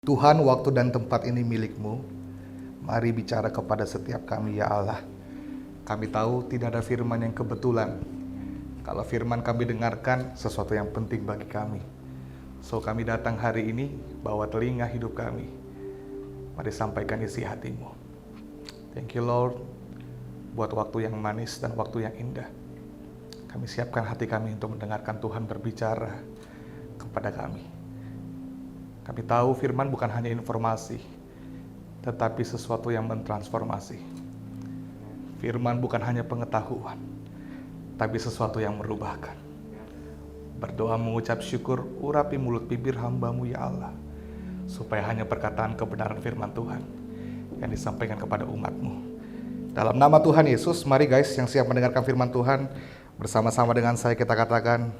Tuhan, waktu dan tempat ini milik-Mu. Mari bicara kepada setiap kami, ya Allah. Kami tahu tidak ada firman yang kebetulan. Kalau firman kami dengarkan, sesuatu yang penting bagi kami. So kami datang hari ini, bawa telinga hidup kami. Mari sampaikan isi hati-Mu. Thank you Lord, buat waktu yang manis dan waktu yang indah. Kami siapkan hati kami untuk mendengarkan Tuhan berbicara kepada kami. Kami tahu firman bukan hanya informasi, tetapi sesuatu yang mentransformasi. Firman bukan hanya pengetahuan, tapi sesuatu yang merubahkan. Berdoa mengucap syukur, urapi mulut bibir hamba-Mu ya Allah, supaya hanya perkataan kebenaran firman Tuhan yang disampaikan kepada umat-Mu. Dalam nama Tuhan Yesus, mari guys yang siap mendengarkan firman Tuhan, bersama-sama dengan saya kita katakan,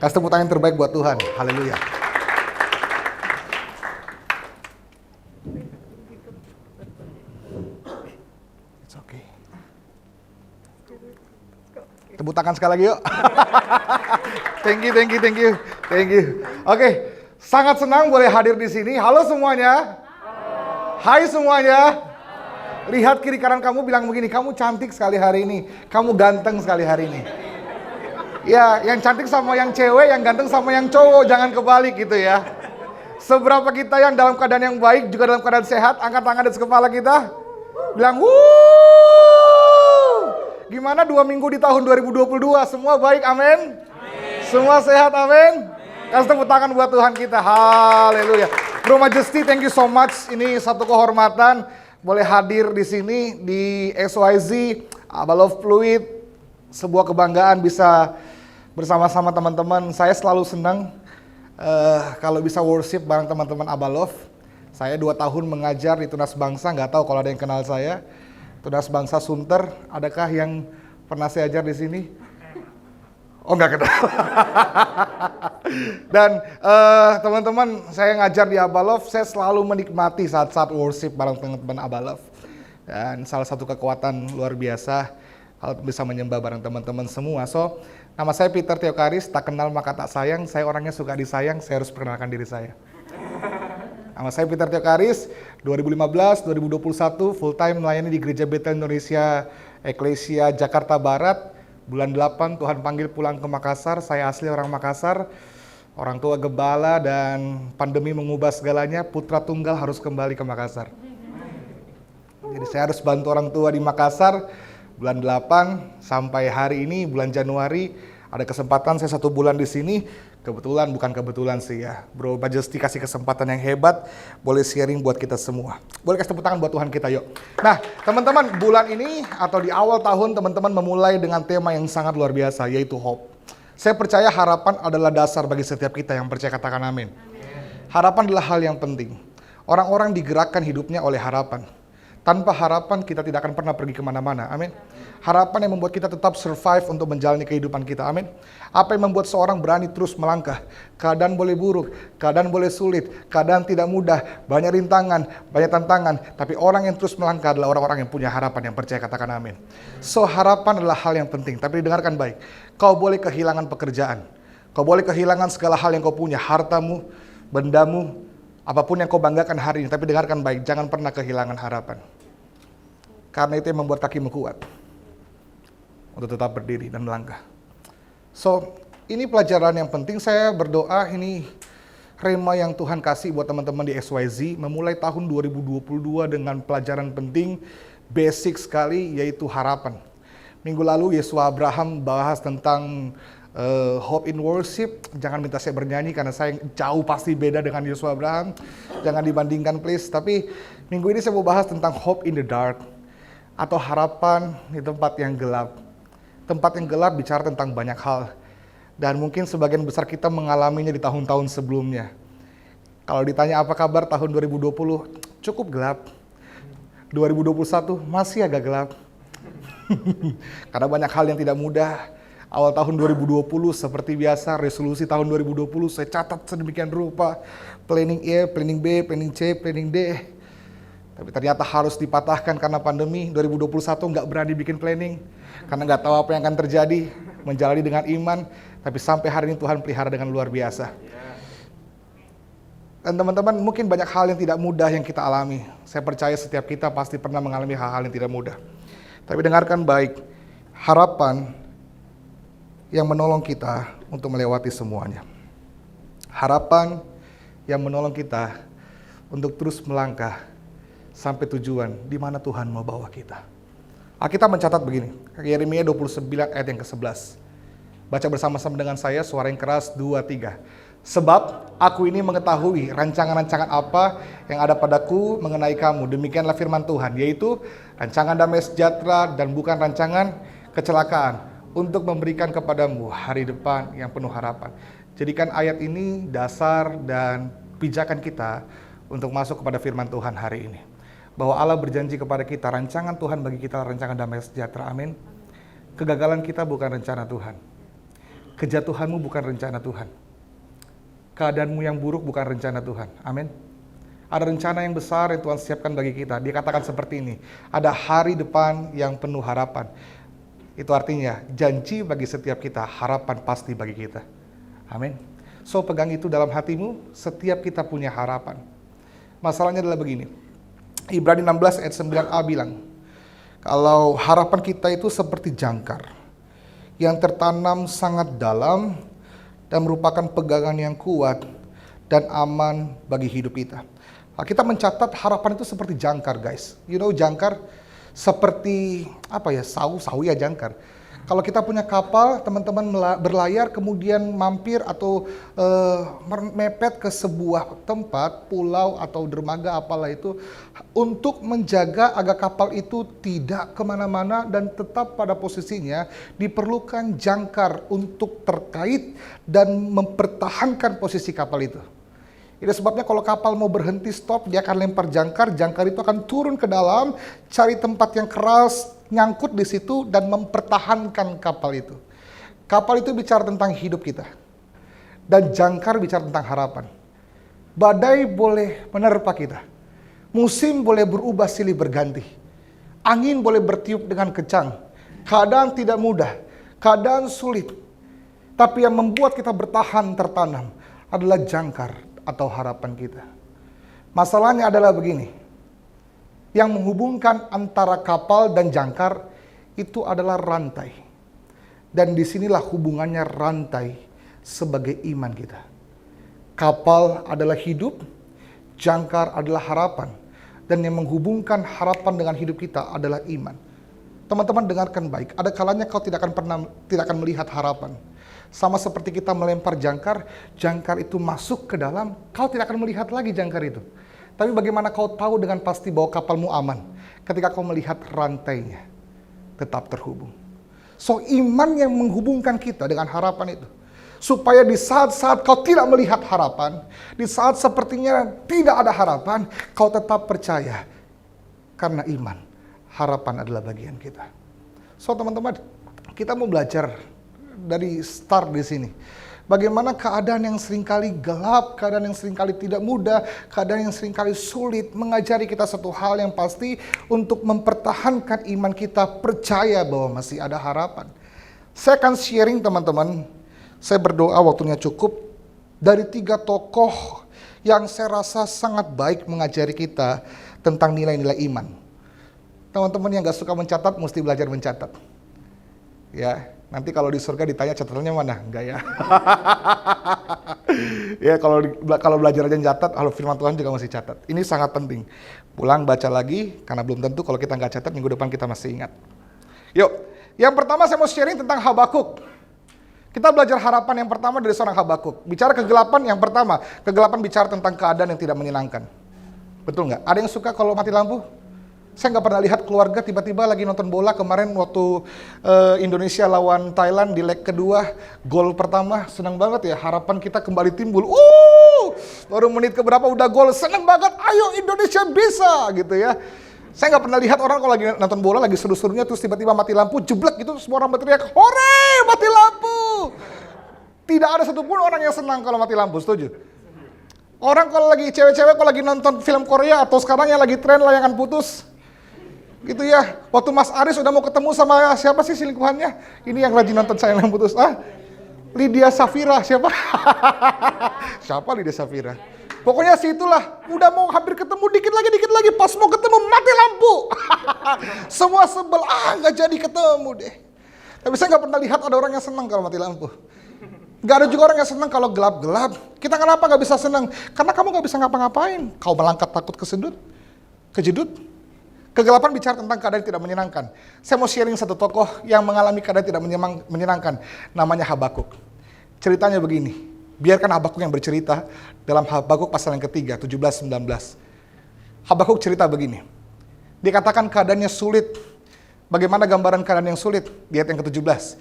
kasih tepuk tangan terbaik buat Tuhan. Haleluya. Tepuk tangan sekali lagi yuk. Thank you. Oke, sangat senang boleh hadir di sini. Halo semuanya. Hai semuanya. Lihat kiri kanan kamu, bilang begini, kamu cantik sekali hari ini. Kamu ganteng sekali hari ini. Ya, yang cantik sama yang cewek, yang ganteng sama yang cowok, jangan kebalik gitu ya. Seberapa kita yang dalam keadaan yang baik, juga dalam keadaan sehat, angkat tangan di atas kepala kita. Bilang, wuuu. Gimana 2 minggu di tahun 2022? Semua baik, amin? Semua sehat, amin? Kasih tepuk tangan buat Tuhan kita, haleluya. Bro Majesty, thank you so much. Ini satu kehormatan boleh hadir di sini di XYZ Abalove Fluid. Sebuah kebanggaan bisa bersama-sama teman-teman. Saya selalu senang kalau bisa worship bareng teman-teman Abalove. Saya 2 tahun mengajar di Tunas Bangsa, nggak tahu kalau ada yang kenal saya. Tunas Bangsa Sunter, adakah yang pernah saya ajar di sini? Oh, nggak kenal. Dan teman-teman, saya ngajar di Abalove, saya selalu menikmati saat-saat worship bareng teman-teman Abalove. Dan salah satu kekuatan luar biasa kalau bisa menyembah bareng teman-teman semua. So, nama saya Peter Theokaris, tak kenal maka tak sayang. Saya orangnya suka disayang, saya harus perkenalkan diri saya. Nama saya Peter Theokaris, 2015-2021 full time melayani di Gereja Betel Indonesia Eklesia Jakarta Barat. Bulan 8 Tuhan panggil pulang ke Makassar, saya asli orang Makassar. Orang tua gembala dan pandemi mengubah segalanya, putra tunggal harus kembali ke Makassar. Jadi saya harus bantu orang tua di Makassar. Bulan 8 sampai hari ini, bulan Januari, ada kesempatan saya 1 bulan di sini. Kebetulan, bukan kebetulan sih ya. Bro Majesty kasih kesempatan yang hebat, boleh sharing buat kita semua. Boleh kasih tepuk tangan buat Tuhan kita yuk. Nah teman-teman, bulan ini atau di awal tahun teman-teman memulai dengan tema yang sangat luar biasa, yaitu hope. Saya percaya harapan adalah dasar bagi setiap kita yang percaya, katakan amin. Harapan adalah hal yang penting. Orang-orang digerakkan hidupnya oleh harapan. Tanpa harapan kita tidak akan pernah pergi kemana-mana, amin. Harapan yang membuat kita tetap survive untuk menjalani kehidupan kita, amin. Apa yang membuat seorang berani terus melangkah? Keadaan boleh buruk, keadaan boleh sulit, keadaan tidak mudah, banyak rintangan, banyak tantangan. Tapi orang yang terus melangkah adalah orang-orang yang punya harapan, yang percaya, katakan amin. So harapan adalah hal yang penting, tapi dengarkan baik. Kau boleh kehilangan pekerjaan, kau boleh kehilangan segala hal yang kau punya, hartamu, bendamu, apapun yang kau banggakan hari ini, tapi dengarkan baik, jangan pernah kehilangan harapan. Karena itu yang membuat kakimu kuat untuk tetap berdiri dan melangkah. So, ini pelajaran yang penting. Saya berdoa ini rema yang Tuhan kasih buat teman-teman di XYZ, memulai tahun 2022 dengan pelajaran penting, basic sekali, yaitu harapan. Minggu lalu Yesua Abraham bahas tentang hope in worship. Jangan minta saya bernyanyi karena saya jauh pasti beda dengan Yesua Abraham. Jangan dibandingkan please. Tapi minggu ini saya mau bahas tentang hope in the dark, atau harapan di tempat yang gelap. Tempat yang gelap bicara tentang banyak hal. Dan mungkin sebagian besar kita mengalaminya di tahun-tahun sebelumnya. Kalau ditanya apa kabar tahun 2020, cukup gelap. 2021 masih agak gelap. Karena banyak hal yang tidak mudah. Awal tahun 2020 seperti biasa, resolusi tahun 2020 saya catat sedemikian rupa. Planning A, planning B, planning C, planning D. Tapi ternyata harus dipatahkan karena pandemi. 2021 nggak berani bikin planning. Karena nggak tahu apa yang akan terjadi. Menjalani dengan iman. Tapi sampai hari ini Tuhan pelihara dengan luar biasa. Dan teman-teman, mungkin banyak hal yang tidak mudah yang kita alami. Saya percaya setiap kita pasti pernah mengalami hal-hal yang tidak mudah. Tapi dengarkan baik, harapan yang menolong kita untuk melewati semuanya. Harapan yang menolong kita untuk terus melangkah sampai tujuan di mana Tuhan mau bawa kita. Alkitab mencatat begini, Yeremia 29 ayat yang ke-11. Baca bersama-sama dengan saya, suara yang keras, 2, 3. Sebab aku ini mengetahui rancangan-rancangan apa yang ada padaku mengenai kamu. Demikianlah firman Tuhan, yaitu rancangan damai sejahtera dan bukan rancangan kecelakaan, untuk memberikan kepadamu hari depan yang penuh harapan. Jadikan ayat ini dasar dan pijakan kita untuk masuk kepada firman Tuhan hari ini. Bahwa Allah berjanji kepada kita, rancangan Tuhan bagi kita rancangan damai sejahtera, amin. Kegagalan kita bukan rencana Tuhan. Kejatuhanmu bukan rencana Tuhan. Keadaanmu yang buruk bukan rencana Tuhan. Amin. Ada rencana yang besar yang Tuhan siapkan bagi kita. Dia katakan seperti ini. Ada hari depan yang penuh harapan. Itu artinya janji bagi setiap kita, harapan pasti bagi kita. Amin. So pegang itu dalam hatimu, setiap kita punya harapan. Masalahnya adalah begini. Ibrani 16 ayat 9a bilang, kalau harapan kita itu seperti jangkar yang tertanam sangat dalam dan merupakan pegangan yang kuat dan aman bagi hidup kita. Kita mencatat harapan itu seperti jangkar, guys. You know jangkar seperti apa ya? Sawu ya jangkar. Kalau kita punya kapal, teman-teman berlayar kemudian mampir atau mepet ke sebuah tempat, pulau atau dermaga apalah itu, untuk menjaga agar kapal itu tidak kemana-mana dan tetap pada posisinya, diperlukan jangkar untuk terkait dan mempertahankan posisi kapal itu. Itu sebabnya kalau kapal mau berhenti stop, dia akan lempar jangkar, jangkar itu akan turun ke dalam, cari tempat yang keras, nyangkut di situ dan mempertahankan kapal itu. Kapal itu bicara tentang hidup kita. Dan jangkar bicara tentang harapan. Badai boleh menerpa kita. Musim boleh berubah silih berganti. Angin boleh bertiup dengan kencang. Keadaan tidak mudah, keadaan sulit. Tapi yang membuat kita bertahan tertanam adalah jangkar atau harapan kita. Masalahnya adalah begini. Yang menghubungkan antara kapal dan jangkar itu adalah rantai. Dan disinilah hubungannya rantai sebagai iman kita. Kapal adalah hidup, jangkar adalah harapan. Dan yang menghubungkan harapan dengan hidup kita adalah iman. Teman-teman dengarkan baik, ada kalanya kau tidak akan melihat harapan. Sama seperti kita melempar jangkar, jangkar itu masuk ke dalam, kau tidak akan melihat lagi jangkar itu. Tapi bagaimana kau tahu dengan pasti bahwa kapalmu aman? Ketika kau melihat rantainya tetap terhubung. So iman yang menghubungkan kita dengan harapan itu. Supaya di saat-saat kau tidak melihat harapan, di saat sepertinya tidak ada harapan, kau tetap percaya. Karena iman, harapan adalah bagian kita. So teman-teman, kita mau belajar dari start di sini. Bagaimana keadaan yang seringkali gelap, keadaan yang seringkali tidak mudah, keadaan yang seringkali sulit mengajari kita satu hal yang pasti untuk mempertahankan iman kita, percaya bahwa masih ada harapan. Saya akan sharing teman-teman, saya berdoa waktunya cukup, dari 3 tokoh yang saya rasa sangat baik mengajari kita tentang nilai-nilai iman. Teman-teman yang gak suka mencatat, mesti belajar mencatat. Ya, nanti kalau di surga ditanya catatannya mana? Enggak ya. Ya, kalau belajar aja catat, kalau firman Tuhan juga masih catat. Ini sangat penting. Pulang baca lagi, karena belum tentu kalau kita nggak catat, minggu depan kita masih ingat. Yuk, yang pertama saya mau sharing tentang Habakuk. Kita belajar harapan yang pertama dari seorang Habakuk. Bicara kegelapan yang pertama, kegelapan bicara tentang keadaan yang tidak menyenangkan. Betul nggak? Ada yang suka kalau mati lampu? Saya nggak pernah lihat keluarga tiba-tiba lagi nonton bola kemarin waktu Indonesia lawan Thailand di leg kedua, gol pertama, senang banget ya, harapan kita kembali timbul. Baru menit keberapa udah gol, senang banget, ayo Indonesia bisa gitu ya. Saya nggak pernah lihat orang kalau lagi nonton bola lagi seru-serunya terus tiba-tiba mati lampu, jeblek gitu, semua orang berteriak, hore mati lampu. Tidak ada satupun orang yang senang kalau mati lampu, setuju? Orang kalau lagi cewek-cewek kalau lagi nonton film Korea atau sekarang yang lagi tren layangan putus, gitu ya, waktu Mas Aris udah mau ketemu sama siapa sih selingkuhannya? Ini yang rajin nonton saya yang putus. Lydia Safira, siapa? Siapa Lydia Safira? Pokoknya situlah, udah mau hampir ketemu, dikit lagi, pas mau ketemu mati lampu. Semua sebel, nggak jadi ketemu deh. Tapi saya nggak pernah lihat ada orang yang senang kalau mati lampu. Nggak ada juga orang yang senang kalau gelap-gelap. Kita kenapa nggak bisa senang? Karena kamu nggak bisa ngapa-ngapain. Kau melangkah takut kejedut. Kegelapan bicara tentang keadaan yang tidak menyenangkan. Saya mau sharing satu tokoh yang mengalami keadaan tidak menyenangkan. Namanya Habakuk. Ceritanya begini. Biarkan Habakuk yang bercerita dalam Habakuk pasal yang ketiga, 17-19. Habakuk cerita begini. Dia katakan keadaannya sulit. Bagaimana gambaran keadaan yang sulit? Di ayat yang ke-17.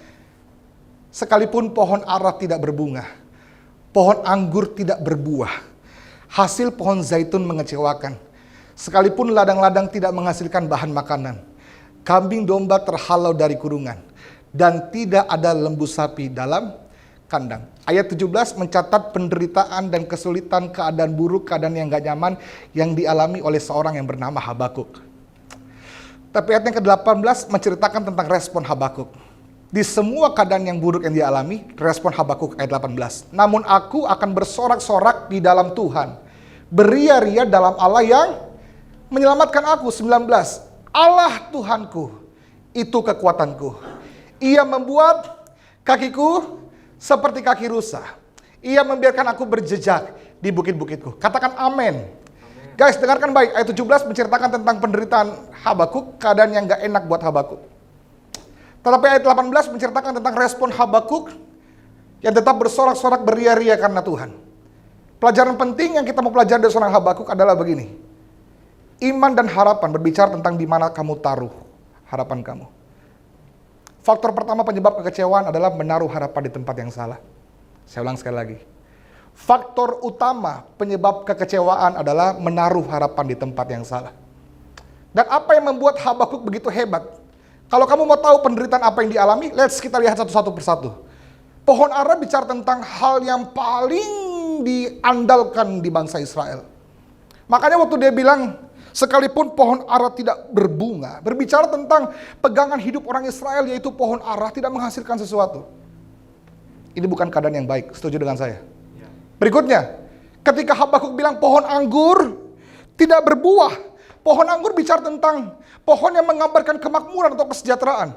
Sekalipun pohon ara tidak berbunga, pohon anggur tidak berbuah, hasil pohon zaitun mengecewakan. Sekalipun ladang-ladang tidak menghasilkan bahan makanan, kambing domba terhalau dari kurungan, dan tidak ada lembu sapi dalam kandang. Ayat 17 mencatat penderitaan dan kesulitan, keadaan buruk, keadaan yang gak nyaman yang dialami oleh seorang yang bernama Habakuk. Tapi ayat yang ke-18 menceritakan tentang respon Habakuk. Di semua keadaan yang buruk yang dialami, respon Habakuk ayat 18. Namun aku akan bersorak-sorak di dalam Tuhan, beria-ria dalam Allah yang menyelamatkan aku. 19. Allah Tuhanku, itu kekuatanku. Ia membuat kakiku seperti kaki rusa. Ia membiarkan aku berjejak di bukit-bukitku. Katakan amin. Guys, dengarkan baik. Ayat 17 menceritakan tentang penderitaan Habakuk, keadaan yang gak enak buat Habakuk. Tetapi ayat 18 menceritakan tentang respon Habakuk yang tetap bersorak-sorak beria-ria karena Tuhan. Pelajaran penting yang kita mau pelajari dari seorang Habakuk adalah begini. Iman dan harapan berbicara tentang di mana kamu taruh harapan kamu. Faktor pertama penyebab kekecewaan adalah menaruh harapan di tempat yang salah. Saya ulang sekali lagi. Faktor utama penyebab kekecewaan adalah menaruh harapan di tempat yang salah. Dan apa yang membuat Habakuk begitu hebat? Kalau kamu mau tahu penderitaan apa yang dialami, let's kita lihat satu-satu persatu. Pohon ara bicara tentang hal yang paling diandalkan di bangsa Israel. Makanya waktu dia bilang, sekalipun pohon ara tidak berbunga, berbicara tentang pegangan hidup orang Israel, yaitu pohon ara tidak menghasilkan sesuatu. Ini bukan keadaan yang baik, setuju dengan saya? Ya. Berikutnya, ketika Habakuk bilang pohon anggur tidak berbuah, pohon anggur bicara tentang pohon yang menggambarkan kemakmuran atau kesejahteraan.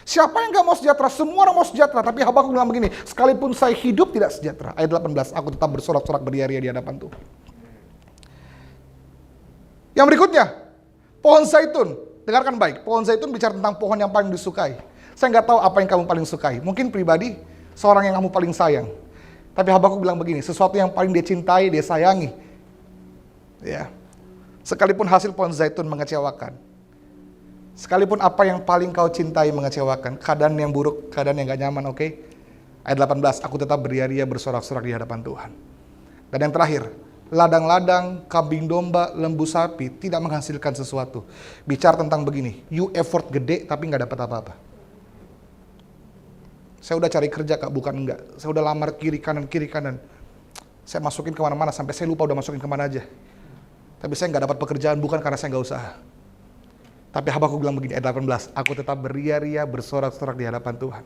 Siapa yang gak mau sejahtera? Semua orang mau sejahtera, tapi Habakuk bilang begini, sekalipun saya hidup tidak sejahtera. Ayat 18, aku tetap bersorak-sorak beria-ria di hadapan Tuhan. Yang berikutnya, pohon zaitun. Dengarkan baik, pohon zaitun bicara tentang pohon yang paling disukai. Saya nggak tahu apa yang kamu paling sukai. Mungkin pribadi, seorang yang kamu paling sayang. Tapi Habakuk bilang begini, sesuatu yang paling dia cintai, dia sayangi. Ya. Sekalipun hasil pohon zaitun mengecewakan. Sekalipun apa yang paling kau cintai mengecewakan. Keadaan yang buruk, keadaan yang gak nyaman, oke? Ayat 18, aku tetap beria-ria bersorak-sorak di hadapan Tuhan. Dan yang terakhir, ladang-ladang, kambing domba, lembu sapi tidak menghasilkan sesuatu. Bicara tentang begini, you effort gede tapi nggak dapat apa-apa. Saya udah cari kerja kak, bukan enggak. Saya udah lamar kiri kanan. Saya masukin kemana-mana sampai saya lupa udah masukin kemana aja. Tapi saya nggak dapat pekerjaan bukan karena saya nggak usaha. Tapi Habakuk bilang begini, ayat 18, aku tetap beria-ria bersorak-sorak di hadapan Tuhan.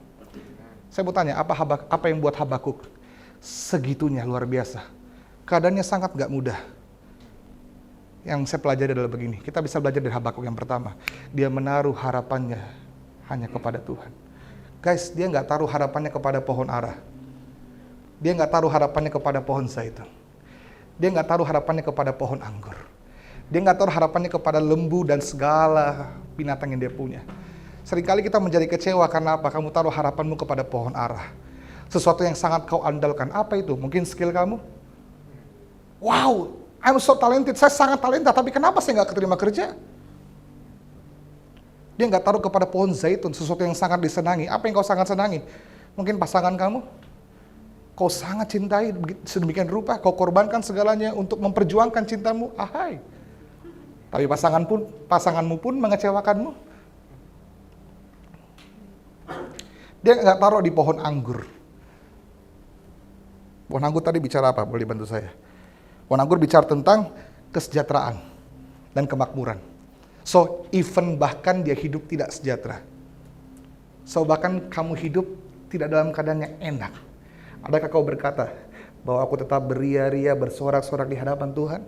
Saya mau tanya, apa yang buat Habakuk segitunya luar biasa? Keadaannya sangat gak mudah. Yang saya pelajari adalah begini, kita bisa belajar dari Habakuk yang pertama. Dia menaruh harapannya hanya kepada Tuhan. Guys, dia gak taruh harapannya kepada pohon ara. Dia gak taruh harapannya kepada pohon zaitun. Dia gak taruh harapannya kepada pohon anggur. Dia gak taruh harapannya kepada lembu dan segala binatang yang dia punya. Seringkali kita menjadi kecewa karena apa? Kamu taruh harapanmu kepada pohon ara. Sesuatu yang sangat kau andalkan. Apa itu? Mungkin skill kamu? Wow, I'm so talented, saya sangat talenta, tapi kenapa saya nggak keterima kerja? Dia nggak taruh kepada pohon zaitun, sesuatu yang sangat disenangi. Apa yang kau sangat senangi? Mungkin pasangan kamu? Kau sangat cintai sedemikian rupa, kau korbankan segalanya untuk memperjuangkan cintamu. Ahai. Tapi pasanganmu pun mengecewakanmu. Dia nggak taruh di pohon anggur. Pohon anggur tadi bicara apa? Boleh bantu saya? Pohon anggur bicara tentang kesejahteraan dan kemakmuran. So, even bahkan dia hidup tidak sejahtera. So, bahkan kamu hidup tidak dalam keadaan yang enak. Adakah kau berkata, bahwa aku tetap beria-ria, bersorak-sorak di hadapan Tuhan?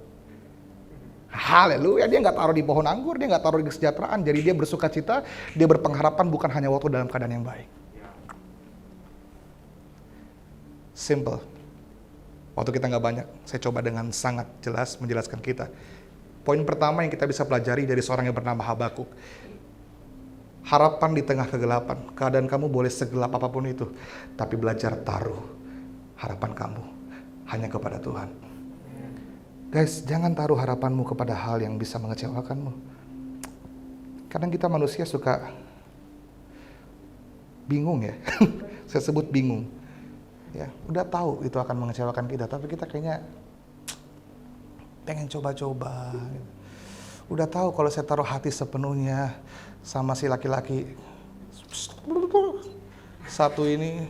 Haleluya, dia nggak taruh di pohon anggur, dia nggak taruh di kesejahteraan. Jadi dia bersuka cita, dia berpengharapan bukan hanya waktu dalam keadaan yang baik. Simple. Waktu kita nggak banyak, saya coba dengan sangat jelas menjelaskan kita. Poin pertama yang kita bisa pelajari dari seorang yang bernama Habakuk. Harapan di tengah kegelapan. Keadaan kamu boleh segelap apapun itu, tapi belajar taruh harapan kamu hanya kepada Tuhan. Guys, jangan taruh harapanmu kepada hal yang bisa mengecewakanmu. Kadang kita manusia suka bingung ya. Saya sebut bingung. Ya, udah tahu itu akan mengecewakan kita, tapi kita kayaknya pengen coba-coba. Udah tahu kalau saya taruh hati sepenuhnya sama si laki-laki satu ini,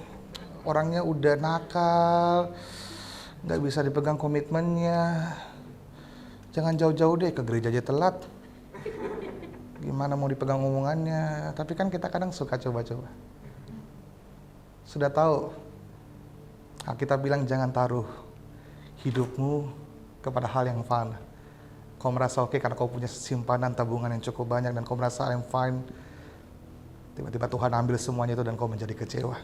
orangnya udah nakal, nggak bisa dipegang komitmennya. Jangan jauh-jauh deh, ke gereja aja telat. Gimana mau dipegang omongannya? Tapi kan kita kadang suka coba-coba. Sudah tahu, kita bilang jangan taruh hidupmu kepada hal yang fana. Kau merasa oke karena kau punya simpanan tabungan yang cukup banyak dan kau merasa I'm fine. Tiba-tiba Tuhan ambil semuanya itu dan kau menjadi kecewa.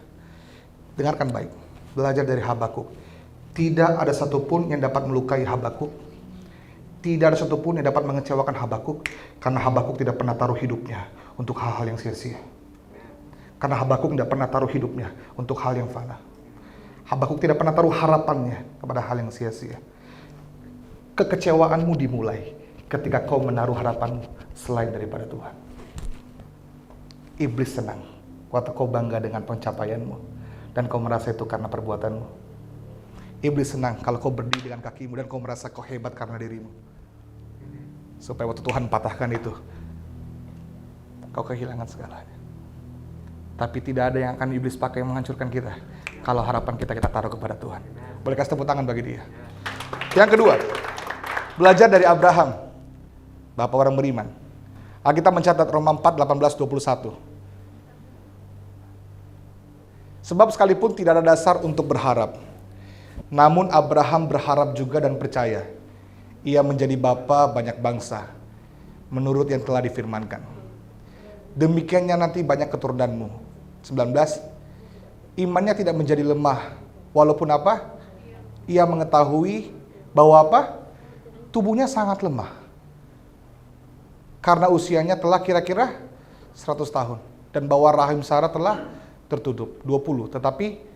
Dengarkan baik, belajar dari Habakuk. Tidak ada satupun yang dapat melukai Habakuk. Tidak ada satupun yang dapat mengecewakan Habakuk, karena Habakuk tidak pernah taruh hidupnya untuk hal-hal yang sia-sia. Karena Habakuk tidak pernah taruh hidupnya untuk hal yang fana. Habakuk tidak pernah taruh harapannya kepada hal yang sia-sia. Kekecewaanmu dimulai ketika kau menaruh harapanmu selain daripada Tuhan. Iblis senang waktu kau bangga dengan pencapaianmu dan kau merasa itu karena perbuatanmu. Iblis senang kalau kau berdiri dengan kakimu dan kau merasa kau hebat karena dirimu. Supaya waktu Tuhan patahkan itu, kau kehilangan segalanya. Tapi tidak ada yang akan iblis pakai menghancurkan kita kalau harapan kita taruh kepada Tuhan. Boleh kasih tepuk tangan bagi dia. Yang kedua, belajar dari Abraham, bapak orang beriman. Alkitab mencatat Roma 4, 18, 21. Sebab sekalipun tidak ada dasar untuk berharap, namun Abraham berharap juga dan percaya. Ia menjadi bapa banyak bangsa, menurut yang telah difirmankan. Demikiannya nanti banyak keturunanmu. 19. Imannya tidak menjadi lemah, walaupun apa? Ia mengetahui bahwa apa? Tubuhnya sangat lemah. Karena usianya telah kira-kira 100 tahun. Dan bahwa rahim Sarah telah tertutup, 20. Tetapi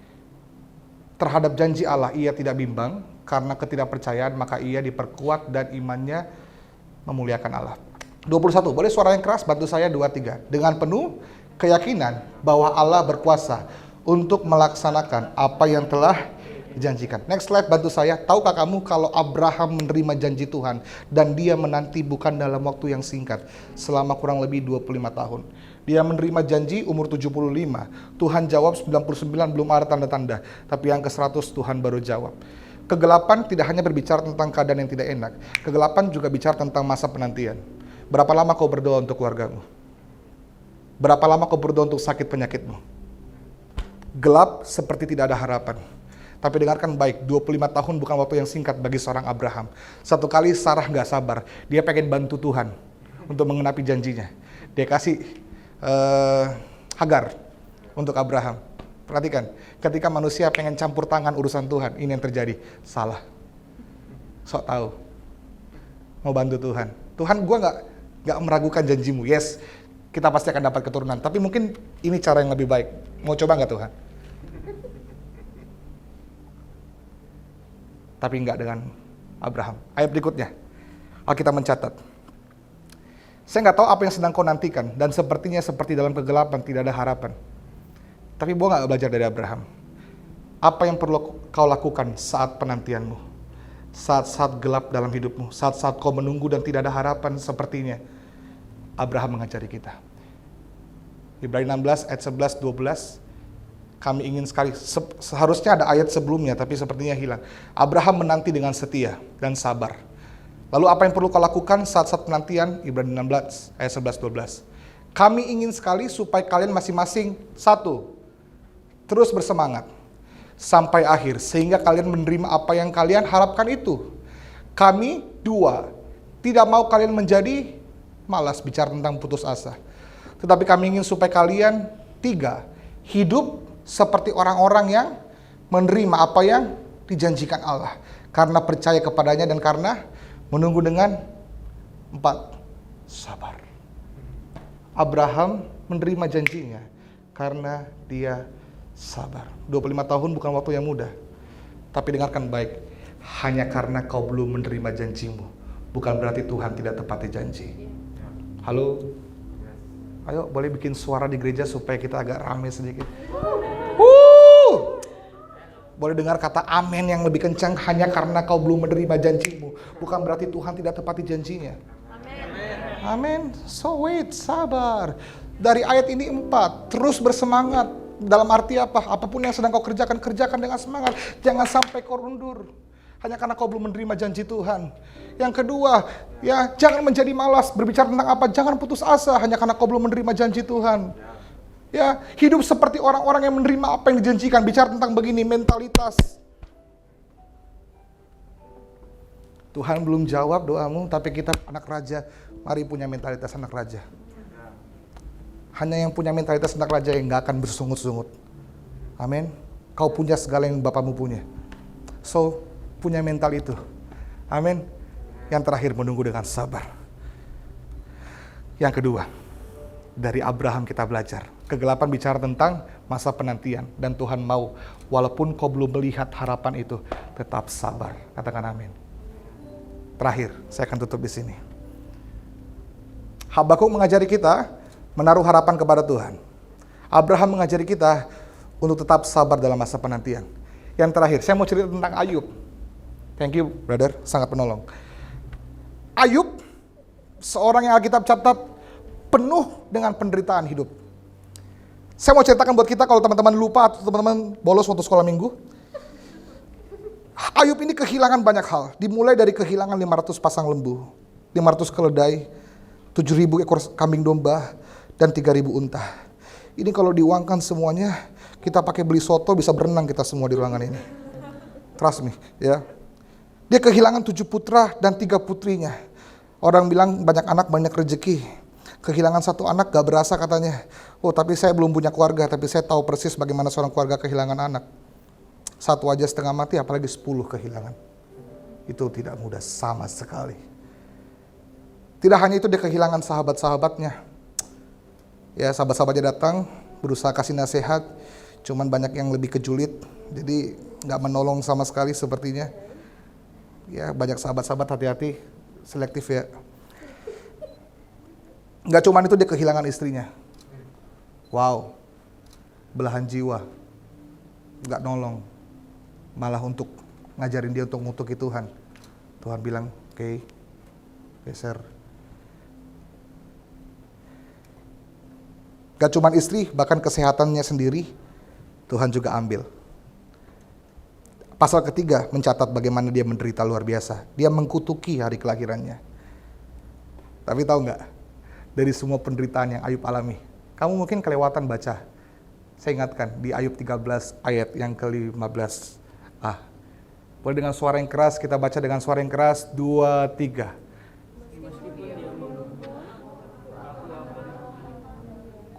terhadap janji Allah ia tidak bimbang, karena ketidakpercayaan maka ia diperkuat dan imannya memuliakan Allah. 21, boleh suara yang keras, bantu saya 23. Dengan penuh keyakinan bahwa Allah berkuasa untuk melaksanakan apa yang telah dijanjikan. Next slide, bantu saya. Tahukah kamu kalau Abraham menerima janji Tuhan dan dia menanti bukan dalam waktu yang singkat, selama kurang lebih 25 tahun. Dia menerima janji umur 75. Tuhan jawab 99, belum ada tanda-tanda. Tapi yang ke-100 Tuhan baru jawab. Kegelapan tidak hanya berbicara tentang keadaan yang tidak enak. Kegelapan juga bicara tentang masa penantian. Berapa lama kau berdoa untuk keluargamu? Berapa lama kau berdoa untuk sakit penyakitmu? Gelap seperti tidak ada harapan. Tapi dengarkan baik, 25 tahun bukan waktu yang singkat bagi seorang Abraham. Satu kali Sarah gak sabar. Dia pengen bantu Tuhan untuk mengenapi janjinya. Dia kasih Hagar untuk Abraham. Perhatikan, ketika manusia pengen campur tangan urusan Tuhan, ini yang terjadi. Salah. Sok tahu. Mau bantu Tuhan. Tuhan, gue gak meragukan janjimu. Yes, kita pasti akan dapat keturunan. Tapi mungkin ini cara yang lebih baik. Mau coba gak Tuhan? Tapi enggak dengan Abraham. Ayat berikutnya, Alkitab mencatat. Saya nggak tahu apa yang sedang kau nantikan, dan sepertinya seperti dalam kegelapan tidak ada harapan. Tapi gua nggak belajar dari Abraham. Apa yang perlu kau lakukan saat penantianmu? Saat-saat gelap dalam hidupmu, saat-saat kau menunggu dan tidak ada harapan sepertinya. Abraham mengajari kita. Ibrani 16 ayat 11, 12. Kami ingin sekali, seharusnya ada ayat sebelumnya, tapi sepertinya hilang. Abraham menanti dengan setia dan sabar. Lalu apa yang perlu kau lakukan saat-saat penantian? Ibrani 16 ayat 11, 12. Kami ingin sekali supaya kalian masing-masing, 1, terus bersemangat. sampai akhir, sehingga kalian menerima apa yang kalian harapkan itu. Kami, 2, tidak mau kalian menjadi malas, bicara tentang putus asa. Tetapi kami ingin supaya kalian, 3, hidup seperti orang-orang yang menerima apa yang dijanjikan Allah. Karena percaya kepadanya dan karena menunggu dengan 4, sabar. Abraham menerima janjinya karena dia sabar. 25 tahun bukan waktu yang mudah. Tapi dengarkan baik, hanya karena kau belum menerima janjimu, bukan berarti Tuhan tidak tepati janji. Halo? Ayo, boleh bikin suara di gereja supaya kita agak rame sedikit. Boleh dengar kata amin yang lebih kencang, hanya karena kau belum menerima janjimu, bukan berarti Tuhan tidak tepati janjinya. Amin. So wait, sabar. Dari ayat ini 4, terus bersemangat. Dalam arti apa? Apapun yang sedang kau kerjakan, kerjakan dengan semangat. Jangan sampai kau undur. Hanya karena kau belum menerima janji Tuhan. Yang kedua, ya jangan menjadi malas. Berbicara tentang apa? Jangan putus asa hanya karena kau belum menerima janji Tuhan. Ya, hidup seperti orang-orang yang menerima apa yang dijanjikan. Bicara tentang begini, mentalitas. Tuhan belum jawab doamu, tapi kita anak raja. Mari punya mentalitas anak raja. Hanya yang punya mentalitas anak raja yang gak akan bersungut-sungut. Amin. Kau punya segala yang Bapamu punya. So, punya mental itu. Amin. Yang terakhir, menunggu dengan sabar. Yang kedua, dari Abraham kita belajar. Kegelapan bicara tentang masa penantian. Dan Tuhan mau, walaupun kau belum melihat harapan itu, tetap sabar. Katakan amin. Terakhir, saya akan tutup di sini. Habakuk mengajari kita menaruh harapan kepada Tuhan. Abraham mengajari kita untuk tetap sabar dalam masa penantian. Yang terakhir, saya mau cerita tentang Ayub. Thank you, brother, sangat penolong. Ayub, seorang yang Alkitab catat penuh dengan penderitaan hidup. Saya mau ceritakan buat kita kalau teman-teman lupa atau teman-teman bolos waktu sekolah minggu. Ayub ini kehilangan banyak hal. Dimulai dari kehilangan 500 pasang lembu, 500 keledai, 7.000 ekor kambing domba, dan 3.000 unta. Ini kalau diuangkan semuanya, kita pakai beli soto bisa berenang kita semua di ruangan ini. Trust me, ya. Dia kehilangan 7 putra dan 3 putrinya. Orang bilang banyak anak banyak rezeki. Kehilangan 1 anak gak berasa katanya. Oh tapi saya belum punya keluarga, tapi saya tahu persis bagaimana seorang keluarga kehilangan anak. 1 aja setengah mati, apalagi 10 kehilangan. Itu tidak mudah sama sekali. Tidak hanya itu, dia kehilangan sahabat-sahabatnya. Ya, sahabat-sahabatnya datang, berusaha kasih nasihat, cuman banyak yang lebih kejulit, jadi nggak menolong sama sekali sepertinya. Ya, banyak sahabat-sahabat, hati-hati, selektif ya. Nggak cuman itu, dia kehilangan istrinya. Wow, belahan jiwa, nggak nolong, malah untuk ngajarin dia untuk ngutuki Tuhan. Tuhan bilang, oke, geser. Gak cuma istri, bahkan kesehatannya sendiri Tuhan juga ambil. Pasal ketiga mencatat bagaimana dia menderita luar biasa. Dia mengkutuki hari kelahirannya. Tapi tahu nggak, dari semua penderitaan yang Ayub alami, kamu mungkin kelewatan baca. Saya ingatkan di Ayub 13 ayat yang ke-15. Boleh dengan suara yang keras, kita baca dengan suara yang keras, 2, 3.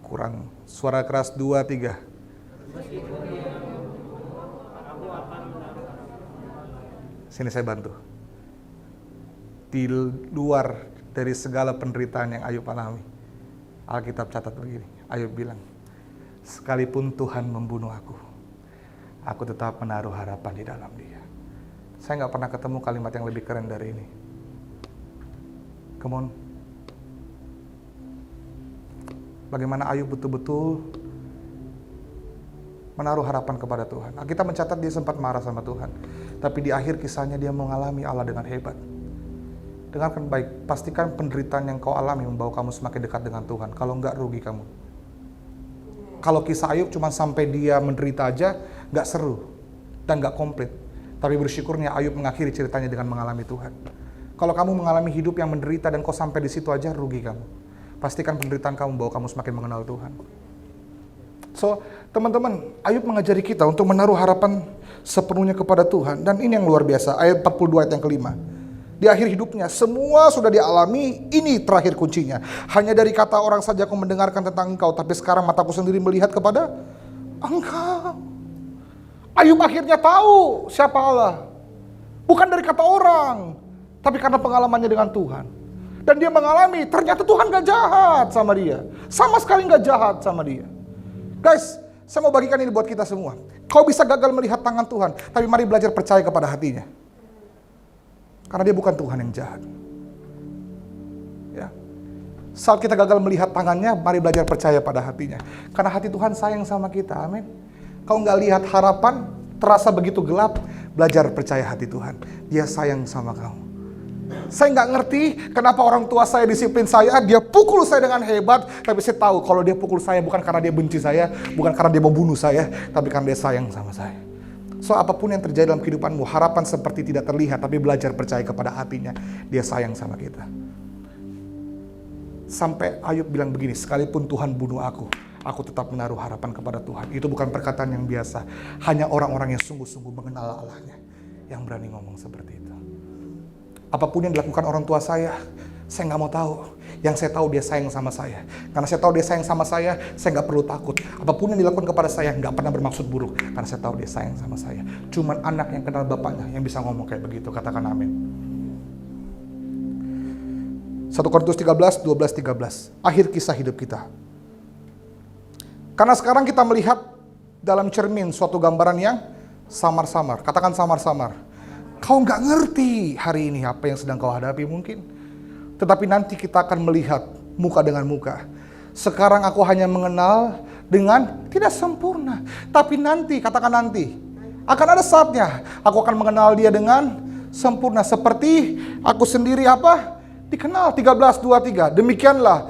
Kurang suara keras, 2, 3. Sini saya bantu. Di luar dari segala penderitaan yang Ayub alami, Alkitab catat begini. Ayub bilang, sekalipun Tuhan membunuh aku tetap menaruh harapan di dalam Dia. Saya nggak pernah ketemu kalimat yang lebih keren dari ini. Come on. Bagaimana Ayub betul-betul menaruh harapan kepada Tuhan. Kita mencatat dia sempat marah sama Tuhan. Tapi di akhir kisahnya dia mengalami Allah dengan hebat. Dengarkan baik, pastikan penderitaan yang kau alami membawa kamu semakin dekat dengan Tuhan. Kalau enggak, rugi kamu. Kalau kisah Ayub cuma sampai dia menderita aja, enggak seru dan enggak komplit. Tapi bersyukurnya Ayub mengakhiri ceritanya dengan mengalami Tuhan. Kalau kamu mengalami hidup yang menderita dan kau sampai di situ aja, rugi kamu. Pastikan penderitaan kamu membawa kamu semakin mengenal Tuhan. So, teman-teman, Ayub mengajari kita untuk menaruh harapan sepenuhnya kepada Tuhan. Dan ini yang luar biasa, ayat 42 ayat yang kelima. Di akhir hidupnya, semua sudah dialami, ini terakhir kuncinya. Hanya dari kata orang saja aku mendengarkan tentang engkau, tapi sekarang mataku sendiri melihat kepada engkau. Ayub akhirnya tahu siapa Allah. Bukan dari kata orang, tapi karena pengalamannya dengan Tuhan. Dan dia mengalami, ternyata Tuhan gak jahat sama dia. Sama sekali gak jahat sama dia. Guys, saya mau bagikan ini buat kita semua. Kau bisa gagal melihat tangan Tuhan, tapi mari belajar percaya kepada hatinya. Karena dia bukan Tuhan yang jahat. Ya. Saat kita gagal melihat tangannya, mari belajar percaya pada hatinya. Karena hati Tuhan sayang sama kita, amin. Kau nggak lihat harapan, terasa begitu gelap, belajar percaya hati Tuhan. Dia sayang sama kamu. Saya nggak ngerti kenapa orang tua saya disiplin saya, dia pukul saya dengan hebat, tapi saya tahu kalau dia pukul saya bukan karena dia benci saya, bukan karena dia mau bunuh saya, tapi karena dia sayang sama saya. So, apapun yang terjadi dalam kehidupanmu, harapan seperti tidak terlihat, tapi belajar percaya kepada hatinya. Dia sayang sama kita. Sampai Ayub bilang begini, sekalipun Tuhan bunuh aku tetap menaruh harapan kepada Tuhan. Itu bukan perkataan yang biasa. Hanya orang-orang yang sungguh-sungguh mengenal Allahnya yang berani ngomong seperti itu. Apapun yang dilakukan orang tua saya nggak mau tahu. Yang saya tahu dia sayang sama saya. Karena saya tahu dia sayang sama saya nggak perlu takut. Apapun yang dilakukan kepada saya nggak pernah bermaksud buruk. Karena saya tahu dia sayang sama saya. Cuman anak yang kenal bapaknya yang bisa ngomong kayak begitu. Katakan amin. 1 Korintus 13, 12, 13. Akhir kisah hidup kita. Karena sekarang kita melihat dalam cermin suatu gambaran yang samar-samar. Katakan samar-samar. Kau nggak ngerti hari ini apa yang sedang kau hadapi mungkin. Tetapi nanti kita akan melihat muka dengan muka. Sekarang aku hanya mengenal dengan tidak sempurna. Tapi nanti, katakan nanti, akan ada saatnya aku akan mengenal dia dengan sempurna. Seperti aku sendiri apa? Dikenal. 13:23. Demikianlah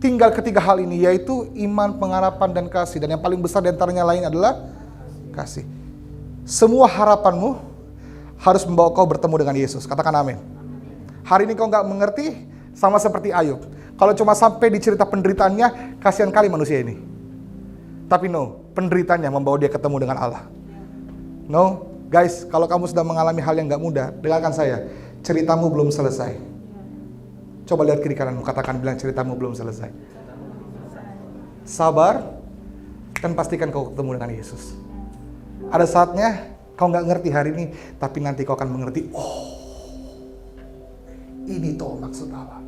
tinggal ketiga hal ini, yaitu iman, pengharapan, dan kasih. Dan yang paling besar di antaranya lain adalah kasih. Semua harapanmu harus membawa kau bertemu dengan Yesus. Katakan amin. Hari ini kau nggak mengerti, sama seperti Ayub. Kalau cuma sampai di cerita penderitaannya, kasihan kali manusia ini. Tapi no, penderitanya membawa dia ketemu dengan Allah. No, guys, kalau kamu sedang mengalami hal yang nggak mudah, dengarkan saya, ceritamu belum selesai. Coba lihat kiri kananmu, katakan, bilang ceritamu belum selesai. Sabar, dan pastikan kau ketemu dengan Yesus. Ada saatnya, kau nggak ngerti hari ini, tapi nanti kau akan mengerti, oh, ini toh maksud Allah.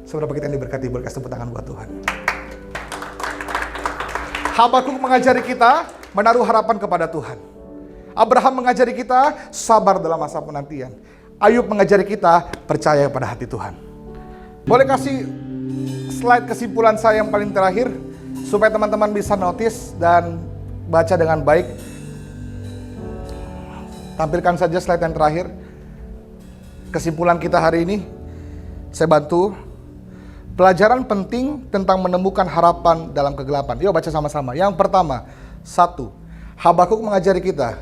Seberapa kita yang diberkati, boleh kasih tepuk tangan buat Tuhan. Habakuk mengajari kita menaruh harapan kepada Tuhan. Abraham mengajari kita sabar dalam masa penantian. Ayub mengajari kita percaya pada hati Tuhan. Boleh kasih slide kesimpulan saya yang paling terakhir, supaya teman-teman bisa notice dan baca dengan baik. Tampilkan saja slide yang terakhir. Kesimpulan kita hari ini, saya bantu. Pelajaran penting tentang menemukan harapan dalam kegelapan. Yuk baca sama-sama. Yang pertama, 1. Habakuk mengajari kita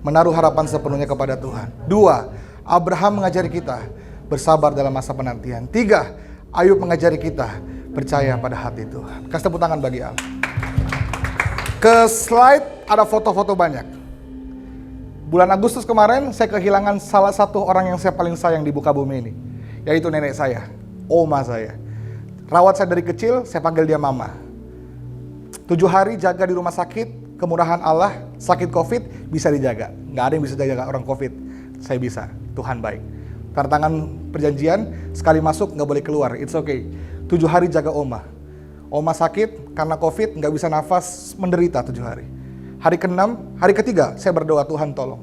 menaruh harapan sepenuhnya kepada Tuhan. 2. Abraham mengajari kita bersabar dalam masa penantian. 3. Ayub mengajari kita percaya pada hati Tuhan. Kasih tepuk tangan bagi Allah. Ke slide ada foto-foto banyak. Bulan Agustus kemarin saya kehilangan salah satu orang yang saya paling sayang di muka bumi ini, yaitu nenek saya, oma saya. Rawat saya dari kecil, saya panggil dia mama. 7 hari jaga di rumah sakit, kemurahan Allah, sakit COVID bisa dijaga. Nggak ada yang bisa jaga orang COVID. Saya bisa, Tuhan baik. Tanda tangan perjanjian, sekali masuk nggak boleh keluar, it's okay. 7 hari jaga oma. Oma sakit karena COVID, nggak bisa nafas, menderita 7 hari. Hari ke-6, hari ketiga, saya berdoa, Tuhan tolong.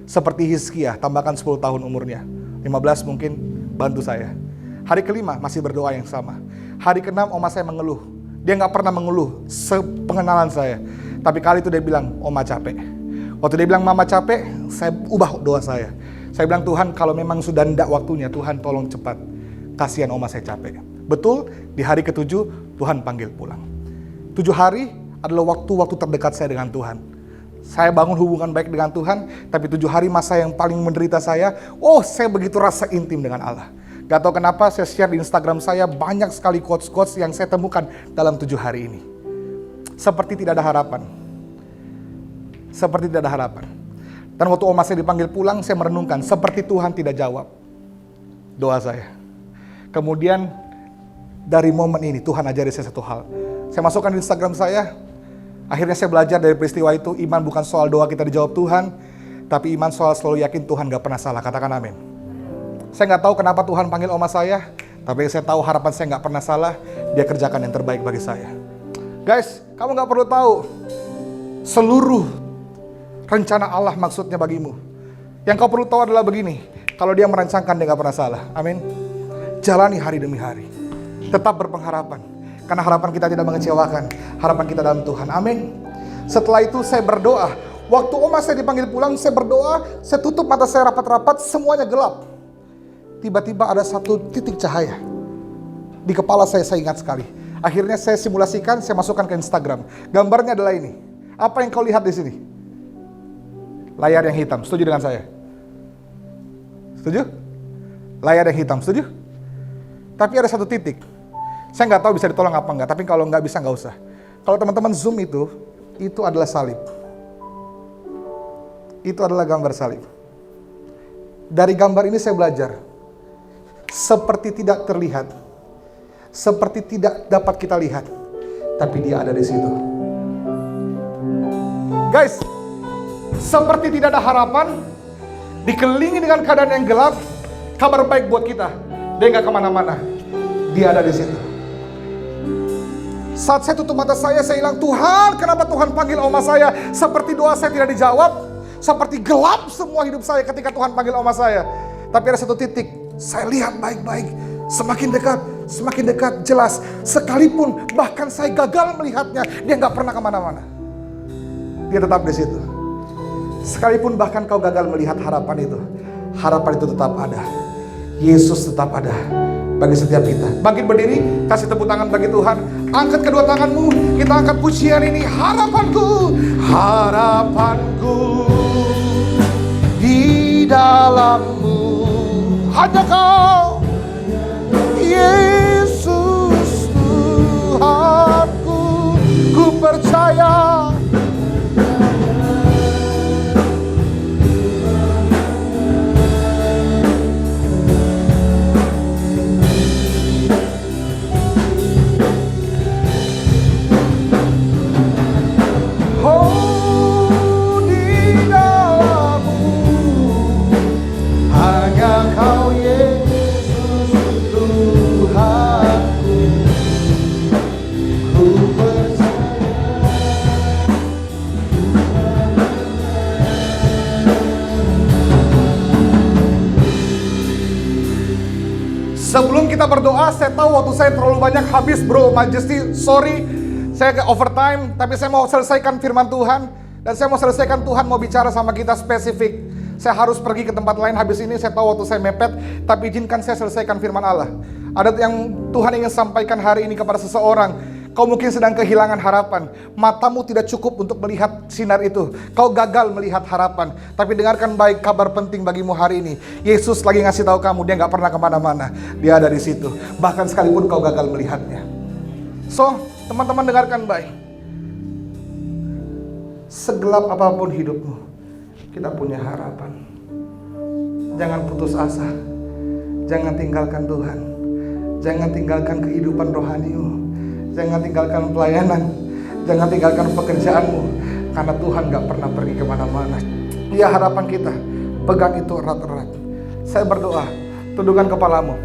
Seperti Hizkia, tambahkan 10 tahun umurnya. 15 mungkin, bantu saya. Hari ke-5, masih berdoa yang sama. Hari ke-6, oma saya mengeluh. Dia nggak pernah mengeluh sepengenalan saya. Tapi kali itu dia bilang, oma capek. Waktu dia bilang mama capek, saya ubah doa saya. Saya bilang, Tuhan kalau memang sudah ndak waktunya, Tuhan tolong cepat. Kasihan oma saya capek. Betul, di hari ke-7, Tuhan panggil pulang. 7 hari adalah waktu-waktu terdekat saya dengan Tuhan. Saya bangun hubungan baik dengan Tuhan, tapi 7 hari masa yang paling menderita saya, saya begitu rasa intim dengan Allah. Gak tahu kenapa saya share di Instagram saya banyak sekali quotes-quotes yang saya temukan dalam 7 hari ini. Seperti tidak ada harapan. Seperti tidak ada harapan. Dan waktu oma saya dipanggil pulang, saya merenungkan seperti Tuhan tidak jawab doa saya. Kemudian dari momen ini Tuhan ajari saya satu hal. Saya masukkan di Instagram saya. Akhirnya saya belajar dari peristiwa itu, iman bukan soal doa kita dijawab Tuhan, tapi iman soal selalu yakin Tuhan gak pernah salah. Katakan amin. Saya gak tahu kenapa Tuhan panggil oma saya, tapi saya tahu harapan saya gak pernah salah. Dia kerjakan yang terbaik bagi saya. Guys, kamu gak perlu tahu seluruh rencana Allah maksudnya bagimu. Yang kau perlu tahu adalah begini, kalau dia merancangkan dia gak pernah salah. Amin. Jalani hari demi hari. Tetap berpengharapan. Karena harapan kita tidak mengecewakan. Harapan kita dalam Tuhan. Amin. Setelah itu saya berdoa. Waktu oma saya dipanggil pulang, saya berdoa. Saya tutup mata saya rapat-rapat. Semuanya gelap. Tiba-tiba ada satu titik cahaya. Di kepala saya ingat sekali. Akhirnya saya simulasikan, saya masukkan ke Instagram. Gambarnya adalah ini. Apa yang kau lihat di sini? Layar yang hitam. Setuju dengan saya? Setuju? Layar yang hitam. Setuju? Tapi ada satu titik. Saya nggak tahu bisa ditolong apa enggak, tapi kalau nggak bisa nggak usah. Kalau teman-teman zoom itu adalah salib. Itu adalah gambar salib. Dari gambar ini saya belajar. Seperti tidak terlihat. Seperti tidak dapat kita lihat. Tapi dia ada di situ. Guys, seperti tidak ada harapan, dikelilingi dengan keadaan yang gelap, kabar baik buat kita. Dia nggak kemana-mana. Dia ada di situ. Saat saya tutup mata saya hilang, Tuhan, kenapa Tuhan panggil oma saya? Seperti doa saya tidak dijawab, seperti gelap semua hidup saya ketika Tuhan panggil oma saya. Tapi ada satu titik, saya lihat baik-baik, semakin dekat, jelas. Sekalipun bahkan saya gagal melihatnya, dia nggak pernah kemana-mana. Dia tetap di situ. Sekalipun bahkan kau gagal melihat harapan itu tetap ada. Yesus tetap ada bagi setiap kita. Bangkit berdiri, kasih tepuk tangan bagi Tuhan. Angkat kedua tanganmu, kita angkat pujian ini. Harapanku di dalammu. Hanya kau, Yesus Tuhanku. Ku percaya. Sebelum kita berdoa, saya tahu waktu saya terlalu banyak habis, Bro Majesty. Sorry, saya ke overtime, tapi saya mau selesaikan firman Tuhan. Dan saya mau selesaikan, Tuhan mau bicara sama kita spesifik. Saya harus pergi ke tempat lain habis ini, saya tahu waktu saya mepet. Tapi izinkan saya selesaikan firman Allah. Ada yang Tuhan ingin sampaikan hari ini kepada seseorang. Kau mungkin sedang kehilangan harapan. Matamu tidak cukup untuk melihat sinar itu. Kau gagal melihat harapan. Tapi dengarkan baik kabar penting bagimu hari ini. Yesus lagi ngasih tahu kamu, dia gak pernah kemana-mana. Dia ada di situ. Bahkan sekalipun kau gagal melihatnya. So, teman-teman dengarkan baik. Segelap apapun hidupmu, kita punya harapan. Jangan putus asa. Jangan tinggalkan Tuhan. Jangan tinggalkan kehidupan rohanimu. Jangan tinggalkan pelayanan. Jangan tinggalkan pekerjaanmu. Karena Tuhan gak pernah pergi kemana-mana. Dia harapan kita. Pegang itu erat-erat. Saya berdoa, tundukkan kepalamu.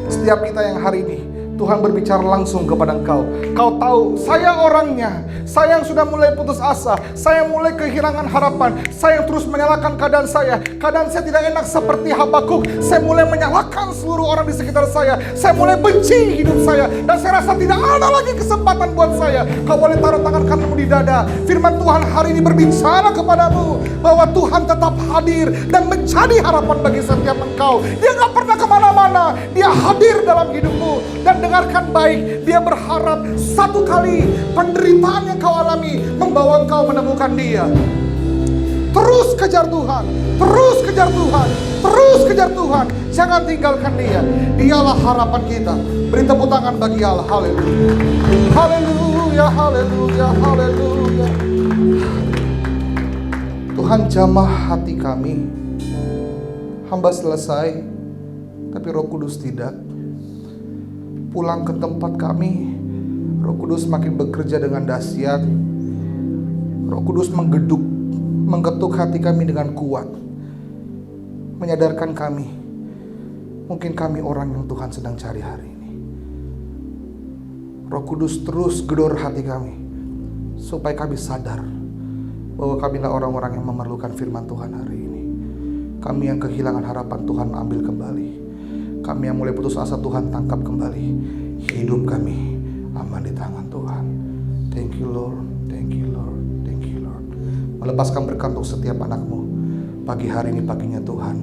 Setiap kita yang hari ini, Tuhan berbicara langsung kepada engkau. Kau tahu, saya orangnya. Saya yang sudah mulai putus asa. Saya mulai kehilangan harapan. Saya yang terus menyalahkan keadaan saya. Keadaan saya tidak enak seperti Habakuk. Saya mulai menyalahkan seluruh orang di sekitar saya. Saya mulai benci hidup saya. Dan saya rasa tidak ada lagi kesempatan buat saya. Kau boleh taruh tangan kananmu di dada. Firman Tuhan hari ini berbicara kepadamu. Bahwa Tuhan tetap hadir dan menjadi harapan bagi setiap engkau. Dia gak pernah kemana-mana. Dia hadir dalam hidupmu. Dan dengarkan baik, dia berharap satu kali penderitaan yang kau alami membawa engkau menemukan dia. Terus kejar Tuhan, terus kejar Tuhan, terus kejar Tuhan. Jangan tinggalkan dia. Dialah harapan kita. Beri tepuk tangan bagi Allah. Haleluya. Haleluya, haleluya, haleluya. Tuhan jamah hati kami. Hamba selesai, tapi Roh Kudus tidak. Pulang ke tempat kami, Roh Kudus makin bekerja dengan dahsyat. Roh Kudus menggetuk hati kami dengan kuat, menyadarkan kami, mungkin kami orang yang Tuhan sedang cari hari ini. Roh Kudus terus gedor hati kami, supaya kami sadar bahwa kamilah orang-orang yang memerlukan firman Tuhan hari ini. Kami yang kehilangan harapan, Tuhan ambil kembali. Kami yang mulai putus asa, Tuhan tangkap kembali. Hidup kami aman di tangan Tuhan. Thank you Lord, thank you Lord, thank you Lord. Melepaskan berkat untuk setiap anakmu. Pagi hari ini paginya Tuhan,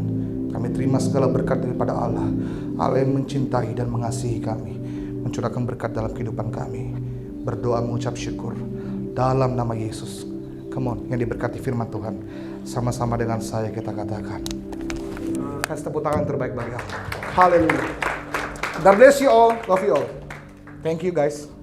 kami terima segala berkat daripada Allah. Allah yang mencintai dan mengasihi kami, mencurahkan berkat dalam kehidupan kami. Berdoa mengucap syukur dalam nama Yesus. Come on, yang diberkati firman Tuhan. Sama-sama dengan saya kita katakan, kasih tepuk tangan terbaik bagi Allah. Haleluya. God bless you all. Love you all. Thank you guys.